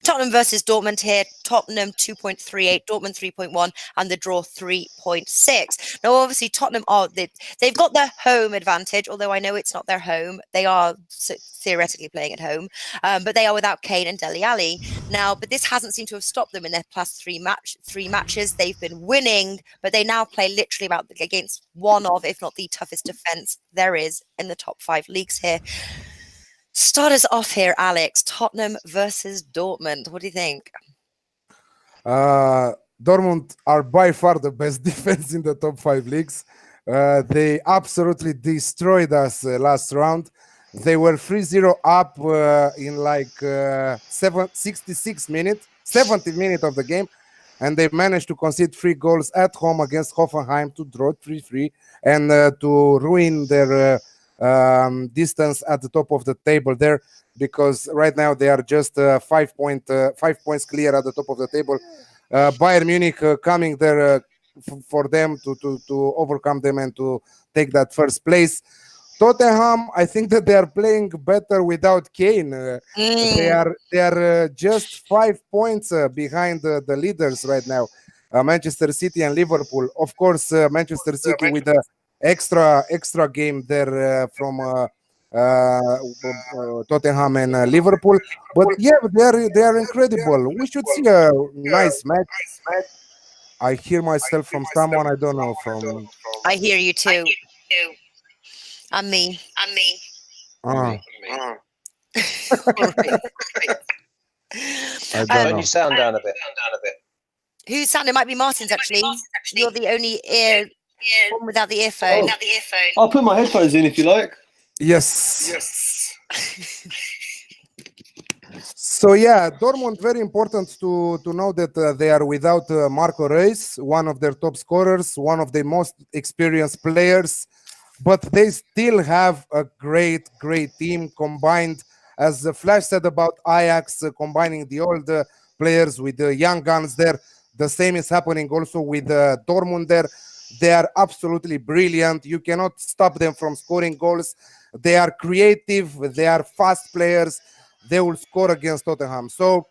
Tottenham versus Dortmund here. Tottenham 2.38, Dortmund 3.1, and the draw 3.6. Now, obviously, Tottenham they've got their home advantage, although I know it's not their home. They are theoretically playing at home, but they are without Kane and Dele Alli now. But this hasn't seemed to have stopped them in their past three matches. They've been winning, but they now play literally against one of, if not the toughest defense there is in the top 5 leagues here. Start us off here, Alex. Tottenham versus Dortmund. What do you think? Dortmund are by far the best defense in the top 5 leagues. They absolutely destroyed us last round. They were 3-0 up in like 66 minutes, 70 minutes of the game, and they managed to concede 3 goals at home against Hoffenheim to draw 3-3 and to ruin their distance at the top of the table there, because right now they are just 5 points clear at the top of the table. Bayern Munich coming there for them to overcome them and to take that first place. Tottenham, I think that they are playing better without Kane. They are just 5 points behind the leaders right now, Manchester City and Liverpool. Of course, Manchester City with the extra game there from Tottenham and Liverpool. But yeah, they are incredible. We should see a nice match. I hear myself from someone I don't know from. I hear you too. And me. I don't Turn know. your sound down a bit. Whose sound? It might be Martin's actually. You're the only one without the earphone. I'll put my headphones in if you like. Yes. So yeah, Dortmund, very important to know that they are without Marco Reus, one of their top scorers, one of the most experienced players, but they still have a great team combined, as Flash said about Ajax, combining the old players with the young guns there. The same is happening also with Dortmund there. They are absolutely brilliant. You cannot stop them from scoring goals. They are creative. They are fast players. They will score against Tottenham. So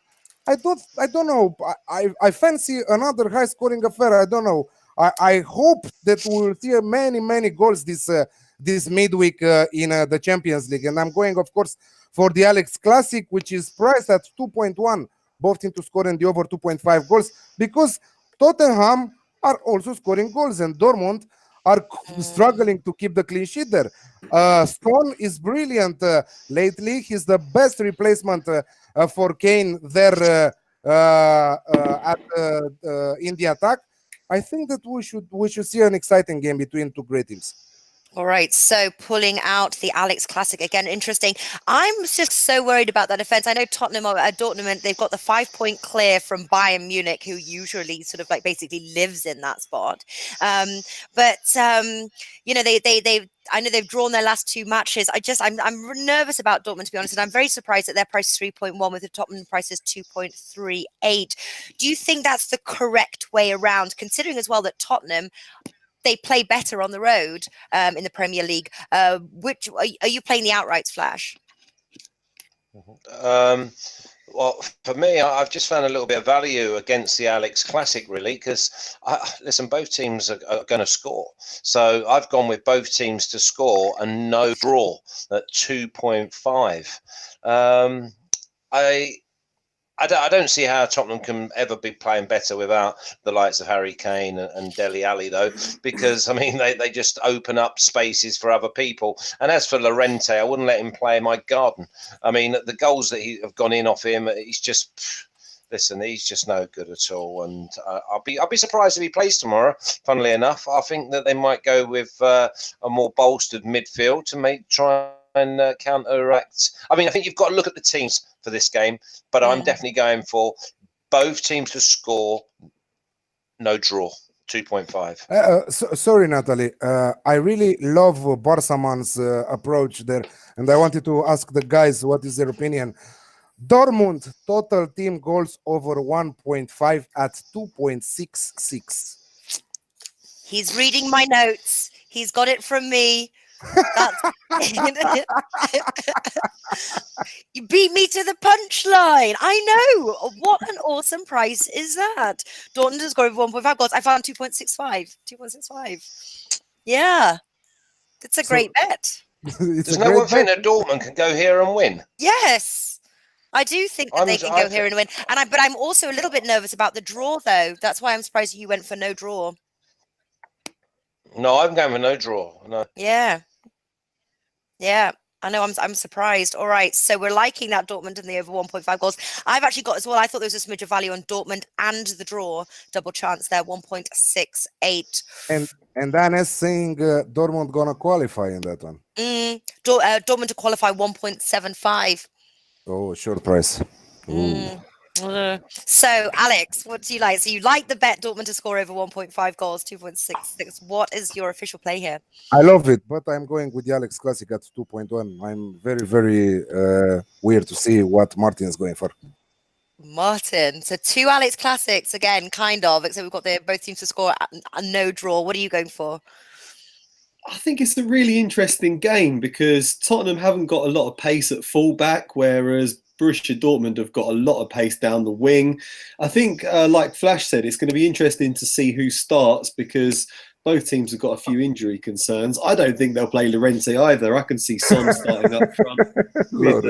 I don't know. I fancy another high scoring affair. I don't know. I hope that we will see many goals this midweek in the Champions League. And I'm going, of course, for the Alex Classic, which is priced at 2.1, both teams to score in the over 2.5 goals, because Tottenham are also scoring goals and Dortmund are struggling to keep the clean sheet there. Stone is brilliant lately. He's the best replacement for Kane there in the attack. I think that we should see an exciting game between two great teams. All right, so pulling out the Alex Classic again, interesting. I'm just so worried about that defense. I know Tottenham are at Dortmund, they've got the 5-point clear from Bayern Munich, who usually sort of like basically lives in that spot. But you know, I know they've drawn their last 2 matches. I'm nervous about Dortmund, to be honest, and I'm very surprised that their price is 3.1 with the Tottenham price is 2.38. Do you think that's the correct way around, considering as well that Tottenham, they play better on the road in the Premier League? Which are you playing the outrights, Flash? Well, for me, I've just found a little bit of value against the Alex Classic, really, because listen, both teams are going to score. So I've gone with both teams to score and no draw at 2.5. I don't see how Tottenham can ever be playing better without the likes of Harry Kane and Dele Alli, though, because, I mean, they just open up spaces for other people. And as for Llorente, I wouldn't let him play in my garden. I mean, the goals that have gone in off him, he's just... Listen, he's just no good at all, and I'll be surprised if he plays tomorrow. Funnily enough, I think that they might go with a more bolstered midfield to try and counteract. I mean, I think you've got to look at the teams for this game, but I'm definitely going for both teams to score, no draw, 2.5. Sorry, Natalie. I really love Barsaman's approach there, and I wanted to ask the guys what is their opinion. Dortmund total team goals over 1.5 at 2.66. He's reading my notes. He's got it from me. That's you beat me to the punchline. I know. What an awesome price is that? Dortmund has got over 1.5 goals. I found 2.65. 2.65. Yeah. It's a great bet. It's There's a no great one think bet. that Dortmund can go here and win. Yes. I do think that they can go here and win. But I'm also a little bit nervous about the draw, though. That's why I'm surprised you went for no draw. No, I'm going for no draw. No. Yeah. Yeah. I know. I'm surprised. All right. So we're liking that Dortmund and the over 1.5 goals. I've actually got as well. I thought there was a smidge of value on Dortmund and the draw. Double chance there, 1.68. And Dan is saying Dortmund gonna qualify in that one. Dortmund to qualify 1.75. Oh, short price. So, Alex, what do you like? So you like the bet Dortmund to score over 1.5 goals, 2.66. What is your official play here? I love it, but I'm going with the Alex Classic at 2.1. I'm very, very weird to see what Martin is going for. Martin. So 2 Alex Classics again, kind of, except we've got both teams to score a no draw. What are you going for? I think it's a really interesting game because Tottenham haven't got a lot of pace at fullback, whereas Borussia Dortmund have got a lot of pace down the wing. I think, like Flash said, it's going to be interesting to see who starts because both teams have got a few injury concerns. I don't think they'll play Llorente either. I can see Son starting up front with.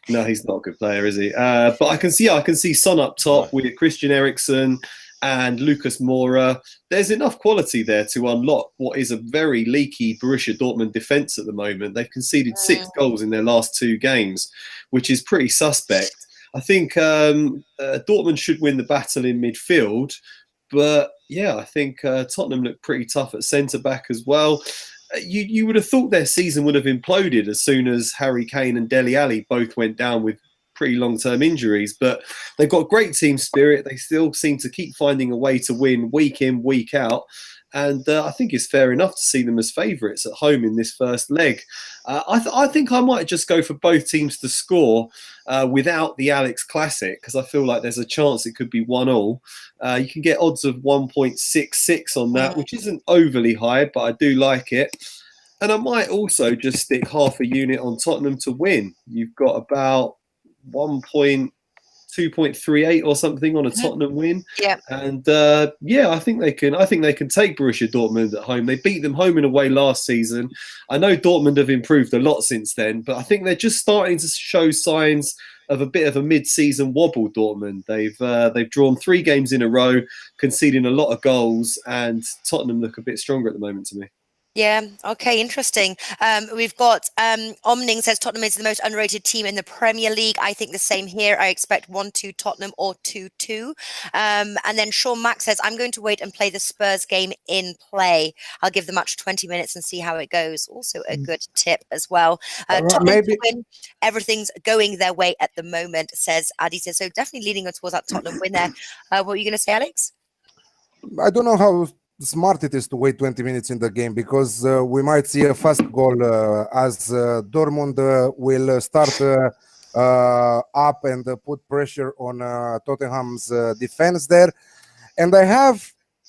No, he's not a good player, is he? But I can see Son up top with Christian Eriksen and Lucas Moura. There's enough quality there to unlock what is a very leaky Borussia Dortmund defence at the moment. They've conceded 6 goals in their last 2 games, which is pretty suspect. I think Dortmund should win the battle in midfield. But yeah, I think Tottenham look pretty tough at centre-back as well. You would have thought their season would have imploded as soon as Harry Kane and Dele Alli both went down with pretty long-term injuries, but they've got great team spirit. They still seem to keep finding a way to win week in, week out. And I think it's fair enough to see them as favourites at home in this first leg. I think I might just go for both teams to score without the Alex Classic because I feel like there's a chance it could be 1-1. You can get odds of 1.66 on that, which isn't overly high, but I do like it. And I might also just stick half a unit on Tottenham to win. You've got about 2.38 or something on a Tottenham win. Yeah. And I think they can take Borussia Dortmund at home. They beat them home and away last season. I know Dortmund have improved a lot since then, but I think they're just starting to show signs of a bit of a mid-season wobble. Dortmund. They've drawn 3 games in a row, conceding a lot of goals, and Tottenham look a bit stronger at the moment to me. Yeah. Okay. Interesting. We've got Omning says Tottenham is the most underrated team in the Premier League. I think the same here. I expect 1-2 Tottenham or 2-2. And then Sean Mack says I'm going to wait and play the Spurs game in play. I'll give the match 20 minutes and see how it goes. Also a good tip as well. Tottenham to win. Everything's going their way at the moment, says Adi. Says so. Definitely leaning towards that Tottenham win there. What were you going to say, Alex? I don't know how smart it is to wait 20 minutes in the game because we might see a fast goal as Dortmund will start up and put pressure on Tottenham's defense there. And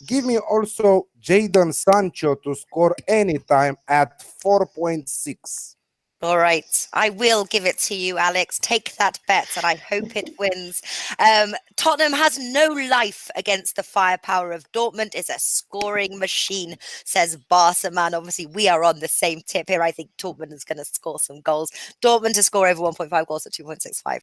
give me also Jadon Sancho to score anytime at 4.6. All right. I will give it to you, Alex. Take that bet, and I hope it wins. Tottenham has no life against the firepower of Dortmund. It's a scoring machine, says Barca Man. Obviously, we are on the same tip here. I think Dortmund is going to score some goals. Dortmund to score over 1.5 goals at 2.65.